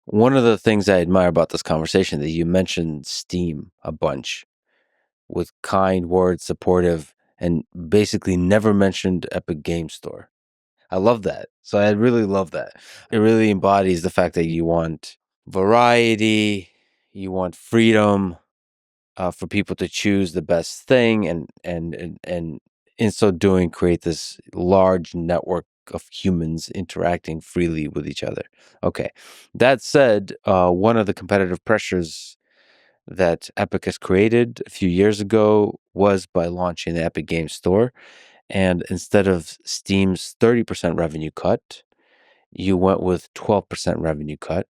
One of the things I admire about this conversation that you mentioned Steam a bunch with kind words, supportive, and basically never mentioned Epic Game Store. I love that. So I really love that. It really embodies the fact that you want variety, you want freedom for people to choose the best thing, and in so doing, create this large network of humans interacting freely with each other. Okay. That said, one of the competitive pressures that Epic has created a few years ago was by launching the Epic Game Store. And instead of Steam's 30% revenue cut, you went with 12% revenue cut,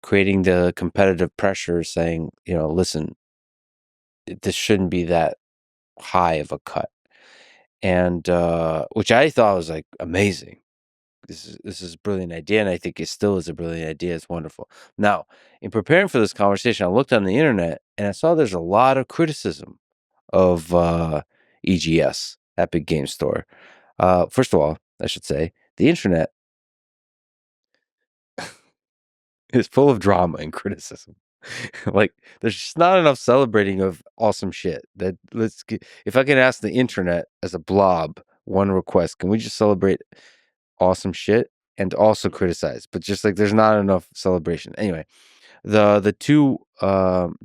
creating the competitive pressure saying, listen, this shouldn't be that high of a cut. And which I thought was like amazing. This is a brilliant idea, and I think it still is a brilliant idea. It's wonderful. Now, in preparing for this conversation, I looked on the internet and I saw there's a lot of criticism of EGS, Epic Game Store. First of all, I should say the internet is full of drama and criticism. Like, there's just not enough celebrating of awesome shit. If I can ask the internet as a blob one request, can we just celebrate awesome shit and also criticize? But just like there's not enough celebration. Anyway, the two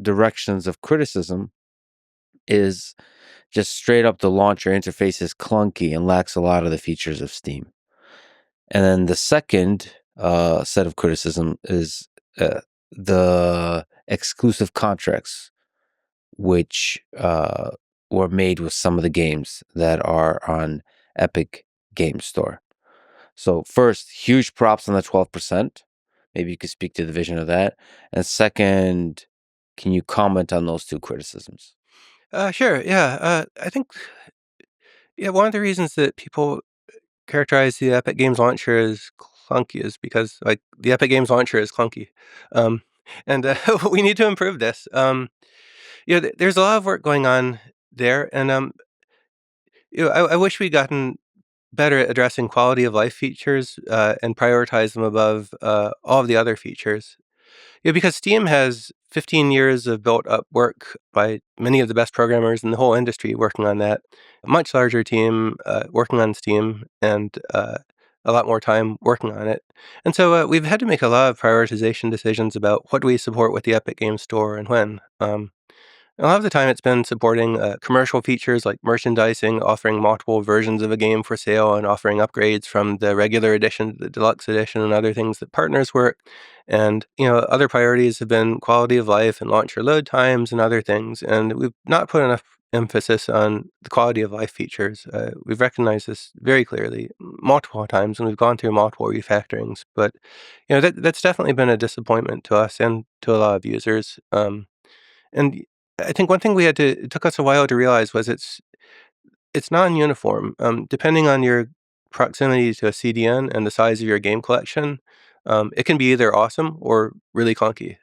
directions of criticism is just straight up the launcher interface is clunky and lacks a lot of the features of Steam. And then the second set of criticism is the exclusive contracts, which were made with some of the games that are on Epic Game Store. So first, huge props on the 12%. Maybe you could speak to the vision of that. And second, can you comment on those two criticisms? Sure. Yeah. I think one of the reasons that people characterize the Epic Games Launcher as clunky is because, like, the Epic Games Launcher is clunky, um, and we need to improve this. There's a lot of work going on there, and I wish we'd gotten better at addressing quality of life features and prioritize them above all of the other features. Yeah, because Steam has 15 years of built up work by many of the best programmers in the whole industry working on that. A much larger team working on Steam and a lot more time working on it. And so we've had to make a lot of prioritization decisions about what do we support with the Epic Game Store and when. A lot of the time it's been supporting commercial features like merchandising, offering multiple versions of a game for sale and offering upgrades from the regular edition to the deluxe edition and other things that partners work. And, other priorities have been quality of life and launcher load times and other things. And we've not put enough emphasis on the quality of life features. We've recognized this very clearly multiple times and we've gone through multiple refactorings. But, that's definitely been a disappointment to us and to a lot of users. And I think one thing it took us a while to realize was it's non-uniform. Depending on your proximity to a CDN and the size of your game collection, it can be either awesome or really clunky.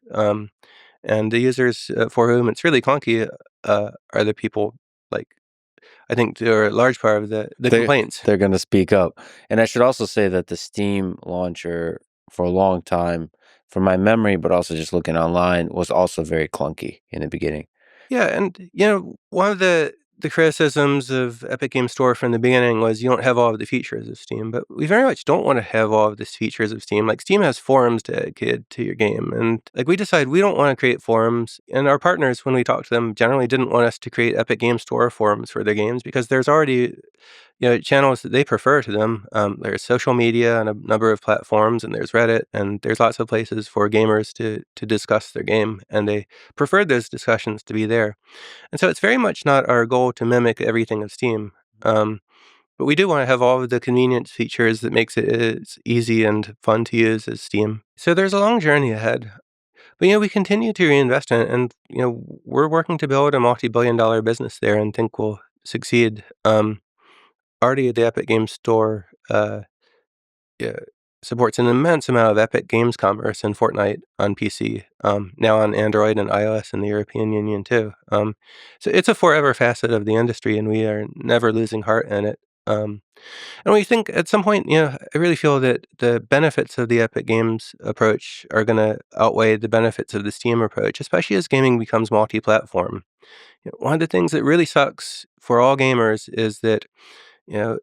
And the users for whom it's really clunky are the people, like, I think they're a large part of the complaints. They're going to speak up. And I should also say that the Steam launcher for a long time, from my memory, but also just looking online, was also very clunky in the beginning. Yeah, and one of the criticisms of Epic Game Store from the beginning was you don't have all of the features of Steam, but we very much don't want to have all of the features of Steam. Like, Steam has forums dedicated to your game, and like we decide we don't want to create forums, and our partners, when we talk to them, generally didn't want us to create Epic Game Store forums for their games because there's already channels that they prefer to them. There's social media and a number of platforms, and there's Reddit, and there's lots of places for gamers to discuss their game, and they prefer those discussions to be there. And so it's very much not our goal to mimic everything of Steam. But we do want to have all of the convenience features that makes it as easy and fun to use as Steam. So there's a long journey ahead. But we continue to reinvest in it, and we're working to build a multi-billion-dollar business there, and think we'll succeed. Already the Epic Games Store yeah, supports an immense amount of Epic Games commerce and Fortnite on PC, now on Android and iOS in the European Union too. So it's a forever facet of the industry, and we are never losing heart in it. And we think at some point, I really feel that the benefits of the Epic Games approach are gonna outweigh the benefits of the Steam approach, especially as gaming becomes multi-platform. One of the things that really sucks for all gamers is that, you know,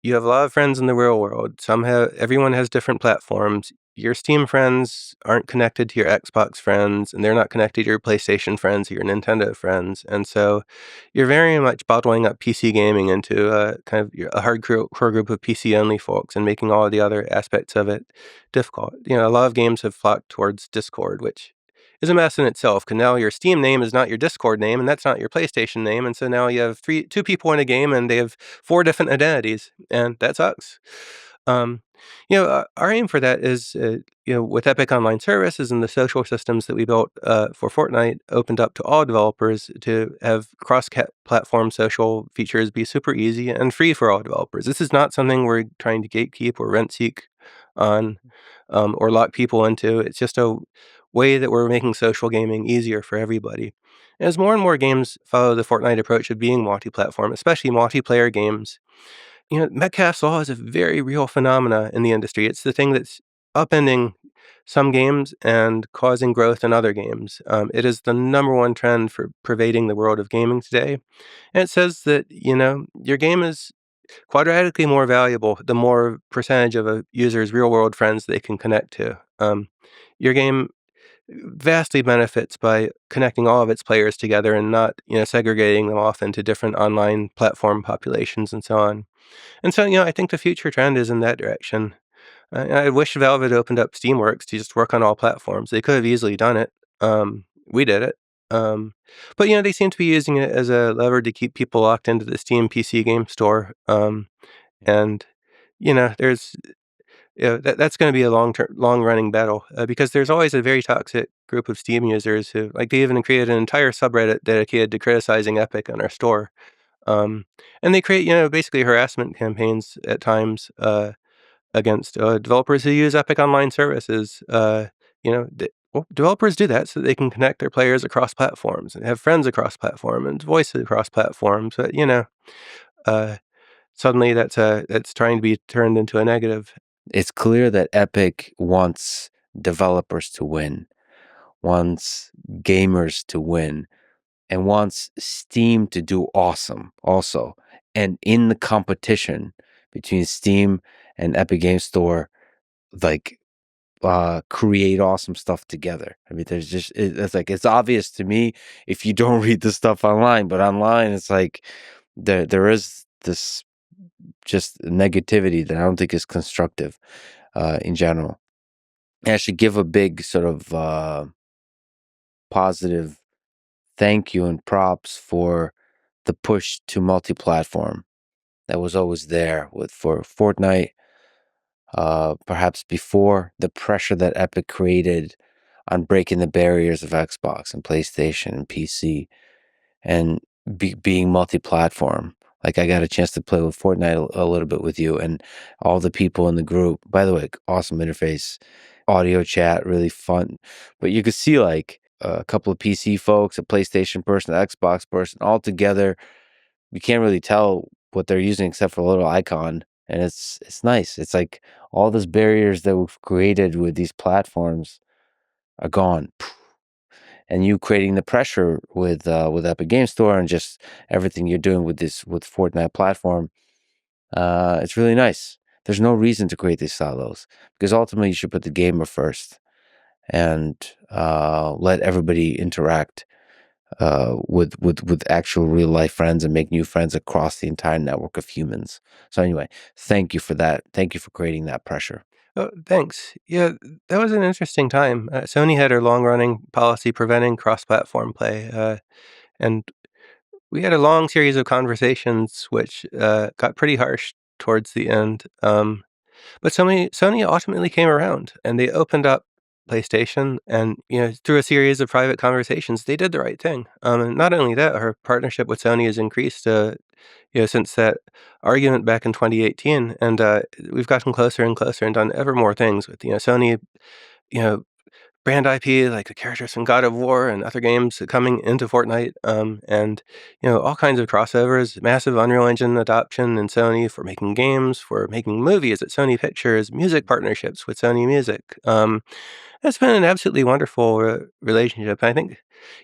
you have a lot of friends in the real world. Everyone has different platforms. Your Steam friends aren't connected to your Xbox friends, and they're not connected to your PlayStation friends or your Nintendo friends. And so you're very much bottling up PC gaming into a core group of PC only folks and making all of the other aspects of it difficult. A lot of games have flocked towards Discord, which is a mess in itself. Because now your Steam name is not your Discord name, and that's not your PlayStation name, and so now you have two people in a game, and they have four different identities, and that sucks. Um, our aim for that is, with Epic Online Services and the social systems that we built for Fortnite, opened up to all developers to have cross-platform social features be super easy and free for all developers. This is not something we're trying to gatekeep or rent seek on, or lock people into. It's just a way that we're making social gaming easier for everybody. As more and more games follow the Fortnite approach of being multi-platform, especially multiplayer games, Metcalfe's law is a very real phenomena in the industry. It's the thing that's upending some games and causing growth in other games. It is the number one trend for pervading the world of gaming today. And it says that, your game is quadratically more valuable the more percentage of a user's real world friends they can connect to. Your game vastly benefits by connecting all of its players together and not, segregating them off into different online platform populations and so on. And so, I think the future trend is in that direction. I wish Valve had opened up Steamworks to just work on all platforms. They could have easily done it. We did it. But, they seem to be using it as a lever to keep people locked into the Steam PC game store. And, there's that's going to be a long running battle because there's always a very toxic group of Steam users who, like, they even created an entire subreddit dedicated to criticizing Epic on our store. And they create, basically harassment campaigns at times against developers who use Epic Online Services. Developers do that so they can connect their players across platforms and have friends across platform and voices across platforms. But uh, suddenly that's trying to be turned into a negative. It's clear that Epic wants developers to win, wants gamers to win, and wants Steam to do awesome also. And in the competition between Steam and Epic Game Store, like, create awesome stuff together. I mean, it's obvious to me if you don't read the stuff online, but online it's like there is this just negativity that I don't think is constructive in general. And I should give a big sort of positive thank you and props for the push to multi-platform that was always there for Fortnite. Perhaps before the pressure that Epic created on breaking the barriers of Xbox and PlayStation and PC and being multi-platform. Like, I got a chance to play with Fortnite a little bit with you and all the people in the group. By the way, awesome interface, audio chat, really fun. But you could see like a couple of PC folks, a PlayStation person, an Xbox person, all together. You can't really tell what they're using except for a little icon, and it's nice. It's like all those barriers that we've created with these platforms are gone, and you creating the pressure with Epic Game Store and just everything you're doing with Fortnite platform. It's really nice. There's no reason to create these silos because ultimately you should put the gamer first and let everybody interact with actual real life friends and make new friends across the entire network of humans. So anyway, thank you for that. Thank you for creating that pressure. Oh, thanks. Yeah, that was an interesting time. Sony had a long-running policy preventing cross-platform play, and we had a long series of conversations which got pretty harsh towards the end. But Sony ultimately came around, and they opened up PlayStation, and through a series of private conversations, they did the right thing. And not only that, our partnership with Sony has increased, since that argument back in 2018, and we've gotten closer and closer and done ever more things with Sony, you know brand IP, like the characters from God of War and other games coming into Fortnite, and, all kinds of crossovers, massive Unreal Engine adoption in Sony for making games, for making movies at Sony Pictures, music partnerships with Sony Music. It's been an absolutely wonderful relationship. I think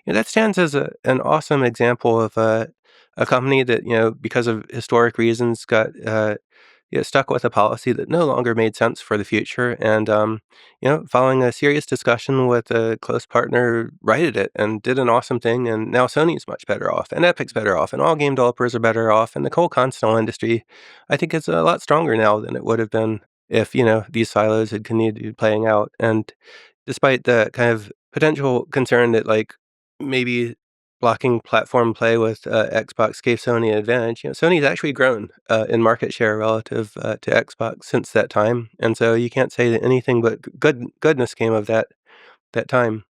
that stands as an awesome example of a company that, because of historic reasons, got stuck with a policy that no longer made sense for the future. And, following a serious discussion with a close partner, righted it and did an awesome thing. And now Sony's much better off, and Epic's better off, and all game developers are better off. And the whole console industry, I think, is a lot stronger now than it would have been if, these silos had continued playing out. And despite the kind of potential concern that, like, maybe blocking platform play with Xbox gave Sony an advantage, Sony's actually grown in market share relative to Xbox since that time, and so you can't say that anything but goodness came of that time.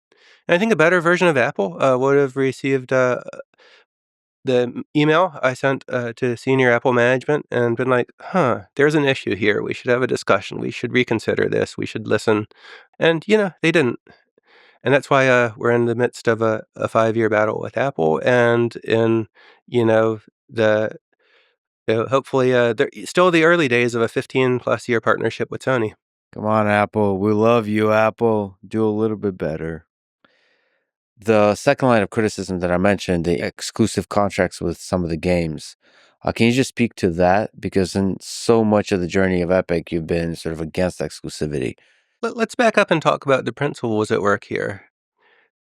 And I think a better version of Apple would have received the email I sent to senior Apple management and been like, "Huh, there's an issue here. We should have a discussion. We should reconsider this. We should listen." And they didn't. And that's why we're in the midst of a 5-year battle with Apple, and in the hopefully they're still the early days of a 15+ year partnership with Sony. Come on, Apple. We love you, Apple. Do a little bit better. The second line of criticism that I mentioned, the exclusive contracts with some of the games, can you just speak to that? Because in so much of the journey of Epic, you've been sort of against exclusivity. Let's back up and talk about the principles at work here.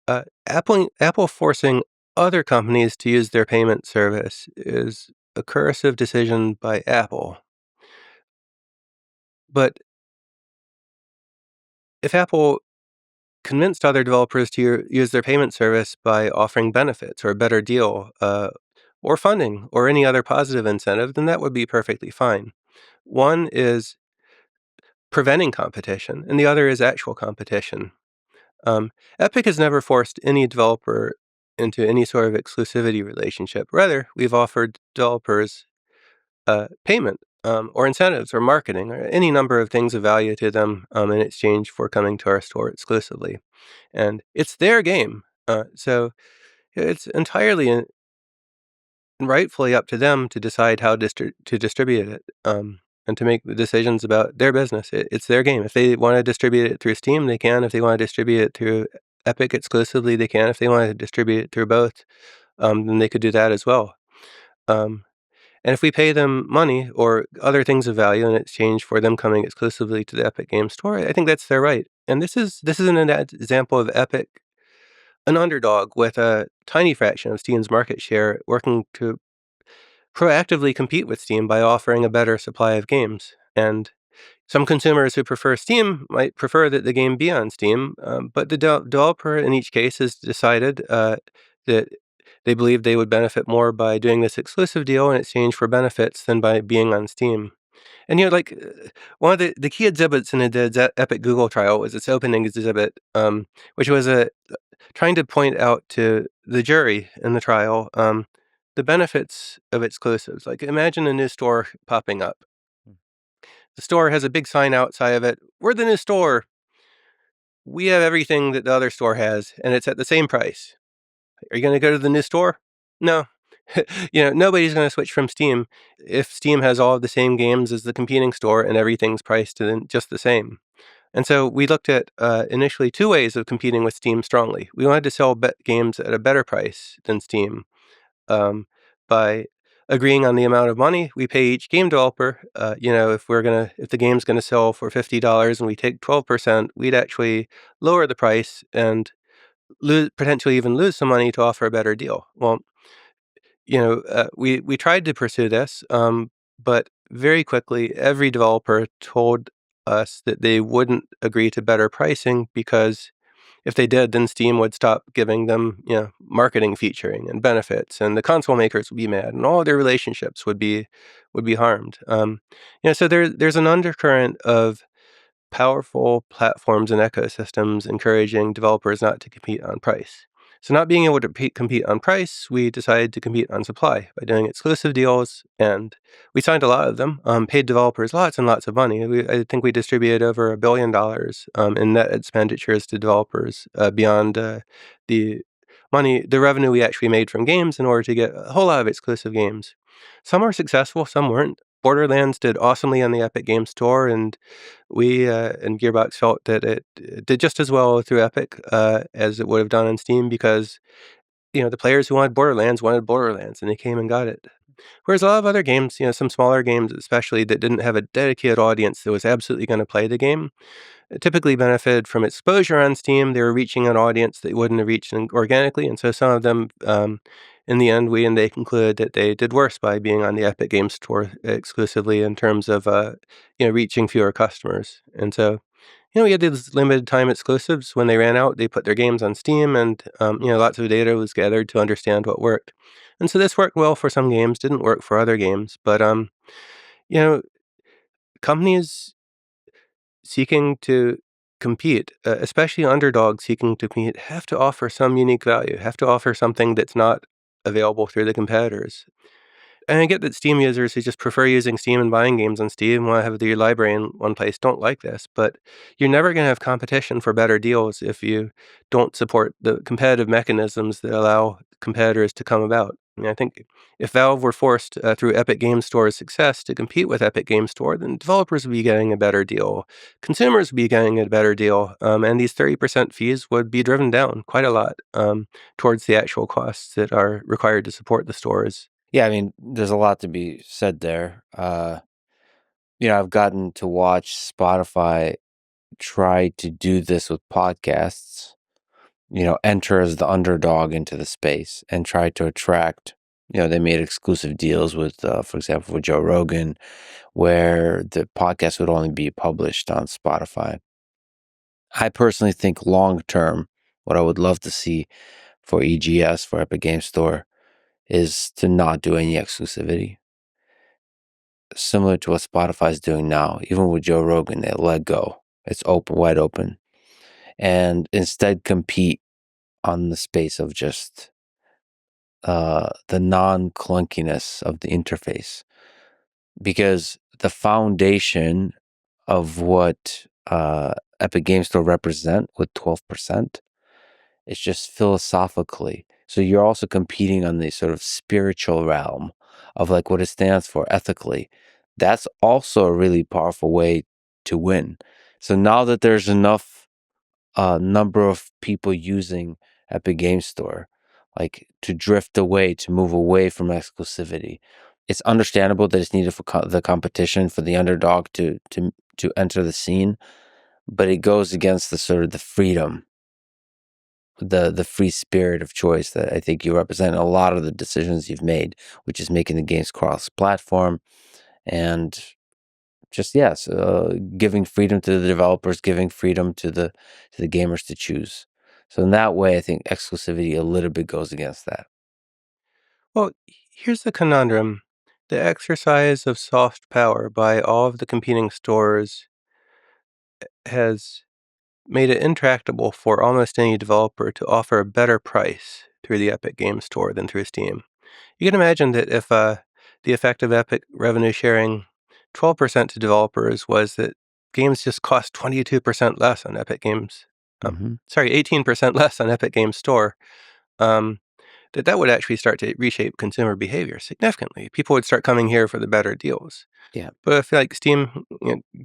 Apple forcing other companies to use their payment service is a coercive decision by Apple. But if Apple convinced other developers to use their payment service by offering benefits or a better deal, or funding or any other positive incentive, then that would be perfectly fine. One is preventing competition, and the other is actual competition. Epic has never forced any developer into any sort of exclusivity relationship. Rather, we've offered developers payment or incentives or marketing or any number of things of value to them in exchange for coming to our store exclusively. And it's their game. So it's entirely and rightfully up to them to decide how to distribute it, and to make the decisions about their business. It's their game. If they want to distribute it through Steam, they can. If they want to distribute it through Epic exclusively, they can. If they want to distribute it through both, then they could do that as well. Um, and if we pay them money or other things of value in exchange for them coming exclusively to the Epic Game Store, I think that's their right. And this is an example of Epic, an underdog with a tiny fraction of Steam's market share, working to proactively compete with Steam by offering a better supply of games. And some consumers who prefer Steam might prefer that the game be on Steam, but the developer in each case has decided that they believe they would benefit more by doing this exclusive deal in exchange for benefits than by being on Steam. And one of the key exhibits in the Epic Google trial was its opening exhibit, which was trying to point out to the jury in the trial the benefits of exclusives. Like, imagine a new store popping up. The store has a big sign outside of it. We're the new store. We have everything that the other store has, and it's at the same price. Are you going to go to the new store? No. Nobody's going to switch from Steam if Steam has all of the same games as the competing store and everything's priced just the same. And so we looked at initially two ways of competing with Steam strongly. We wanted to sell games at a better price than Steam, by agreeing on the amount of money we pay each game developer. If the game's gonna sell for $50 and we take 12%, we'd actually lower the price and potentially even lose some money to offer a better deal. Well, we tried to pursue this, but very quickly every developer told us that they wouldn't agree to better pricing, because if they did, then Steam would stop giving them, marketing featuring and benefits, and the console makers would be mad, and all their relationships would be harmed. So there's an undercurrent of powerful platforms and ecosystems encouraging developers not to compete on price. So not being able to compete on price, we decided to compete on supply by doing exclusive deals, and we signed a lot of them, paid developers lots and lots of money. I think we distributed over $1 billion in net expenditures to developers beyond the the revenue we actually made from games in order to get a whole lot of exclusive games. Some were successful, some weren't. Borderlands did awesomely on the Epic Games Store, and we and Gearbox felt that it did just as well through Epic as it would have done on Steam because the players who wanted Borderlands, and they came and got it. Whereas a lot of other games, some smaller games especially that didn't have a dedicated audience that was absolutely going to play the game, typically benefited from exposure on Steam. They were reaching an audience that wouldn't have reached organically, and so some of them, in the end, we and they concluded that they did worse by being on the Epic Games Store exclusively in terms of reaching fewer customers. And so, we had these limited time exclusives. When they ran out, they put their games on Steam, and lots of data was gathered to understand what worked. And so this worked well for some games, didn't work for other games, but you know, companies seeking to compete, especially underdogs seeking to compete, have to offer some unique value, have to offer something that's not available through the competitors. And I get that Steam users who just prefer using Steam and buying games on Steam, want to have their library in one place, don't like this. But you're never going to have competition for better deals if you don't support the competitive mechanisms that allow competitors to come about. I think if Valve were forced through Epic Games Store's success to compete with Epic Games Store, then developers would be getting a better deal, consumers would be getting a better deal, and these 30% fees would be driven down quite a lot towards the actual costs that are required to support the stores. Yeah, I mean, there's a lot to be said there. I've gotten to watch Spotify try to do this with podcasts, enter as the underdog into the space and try to attract, they made exclusive deals with, for example, with Joe Rogan, where the podcast would only be published on Spotify. I personally think long term, what I would love to see for EGS, for Epic Game Store, is to not do any exclusivity. Similar to what Spotify's doing now, even with Joe Rogan, they let go. It's open, wide open. And instead compete on the space of just the non-clunkiness of the interface. Because the foundation of what Epic Game Store represent with 12%, it's just philosophically. So you're also competing on the sort of spiritual realm of like what it stands for ethically. That's also a really powerful way to win. So now that there's enough number of people using Epic Game Store, like to drift away, to move away from exclusivity, it's understandable that it's needed for the competition, for the underdog to enter the scene, but it goes against the sort of the freedom, the free spirit of choice that I think you represent in a lot of the decisions you've made, which is making the games cross-platform and just yes, giving freedom to the developers, giving freedom to the gamers to choose. So in that way, I think exclusivity a little bit goes against that. Well, here's the conundrum. The exercise of soft power by all of the competing stores has made it intractable for almost any developer to offer a better price through the Epic Game Store than through Steam. You can imagine that if the effect of Epic revenue sharing 12% to developers was that games just cost 22% less on Epic Games. Hmm. 18% less on Epic Games Store. Um, that would actually start to reshape consumer behavior significantly. People would start coming here for the better deals. Yeah. But if like Steam,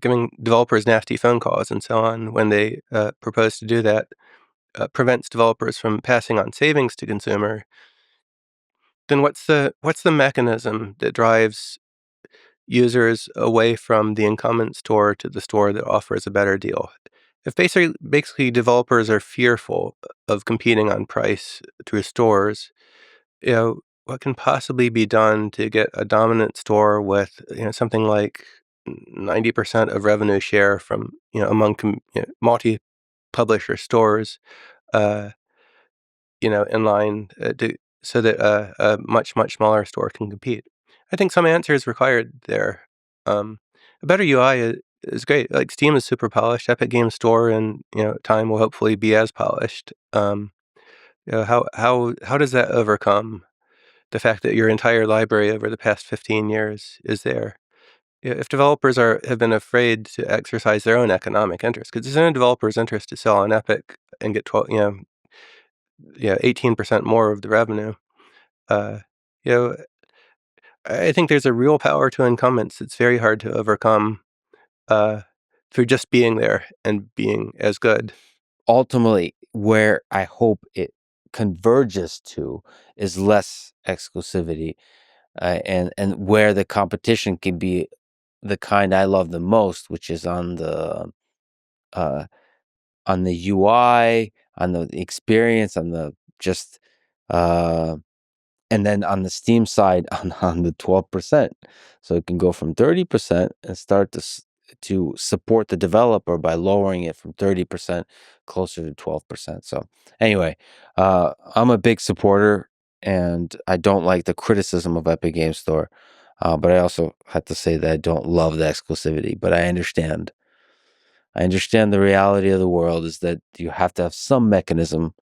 giving developers nasty phone calls and so on when they propose to do that, prevents developers from passing on savings to consumer, then what's the mechanism that drives users away from the incumbent store to the store that offers a better deal? If basically developers are fearful of competing on price through stores, what can possibly be done to get a dominant store with, something like 90% of revenue share from, among multi-publisher stores, uh, in line so that a much, much smaller store can compete? I think some answer is required there. A better UI is great. Like Steam is super polished. Epic Games Store in time will hopefully be as polished. How does that overcome the fact that your entire library over the past 15 years is there? Yeah, if developers have been afraid to exercise their own economic interest, because it's in a developer's interest to sell on Epic and get 12, 18% more of the revenue. Uh, you know, I think there's a real power to incumbents. It's very hard to overcome uh, through just being there and being as good. Ultimately, where I hope it converges to is less exclusivity, and where the competition can be the kind I love the most, which is uh, on the UI, on the experience, on the just uh, and then on the Steam side on the 12%. So it can go from 30% and start to support the developer by lowering it from 30% closer to 12%. So anyway, I'm a big supporter, and I don't like the criticism of Epic Game Store. But I also have to say that I don't love the exclusivity, but I understand. I understand the reality of the world is that you have to have some mechanism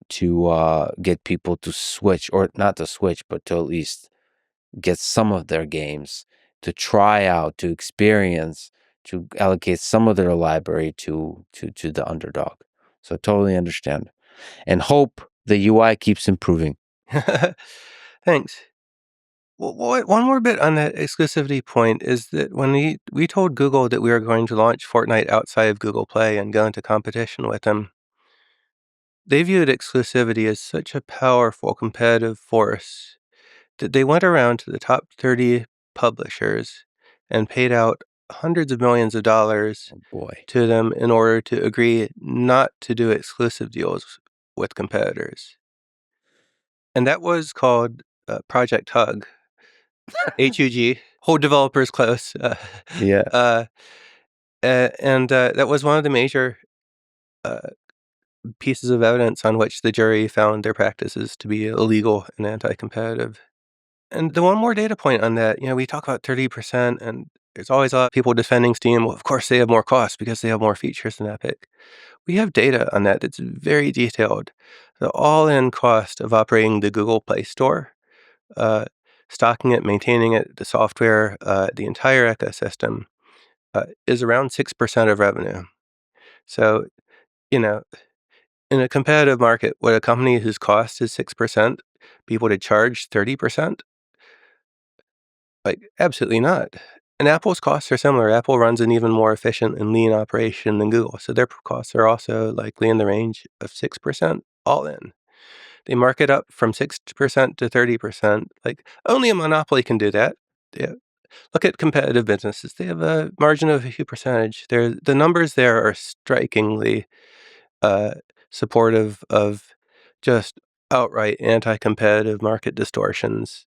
to get people to switch, or not to switch, but to at least get some of their games to try out, to experience, to allocate some of their library to the underdog. So totally understand, and hope the UI keeps improving. Thanks. Well, one more bit on that exclusivity point is that when we told Google that we were going to launch Fortnite outside of Google Play and go into competition with them, they viewed exclusivity as such a powerful competitive force that they went around to the top 30 publishers and paid out hundreds of millions of dollars Oh boy. to them in order to agree not to do exclusive deals with competitors. And that was called Project Hug, HUG, hold developers close. Yeah. Uh, and that was one of the major uh, pieces of evidence on which the jury found their practices to be illegal and anti-competitive. And the one more data point on that, we talk about 30%, and there's always a lot of people defending Steam. Well, of course, they have more costs because they have more features than Epic. We have data on that that's very detailed. The all-in cost of operating the Google Play Store, uh, stocking it, maintaining it, the software, the entire ecosystem, is around 6% of revenue. So, you know, in a competitive market, would a company whose cost is 6% be able to charge 30%? Like, absolutely not. And Apple's costs are similar. Apple runs an even more efficient and lean operation than Google, so their costs are also likely in the range of 6% all in. They mark it up from 6% to 30%. Like, only a monopoly can do that. Yeah. Look at competitive businesses. They have a margin of a few percentage. The numbers there are strikingly uh, supportive of just outright anti-competitive market distortions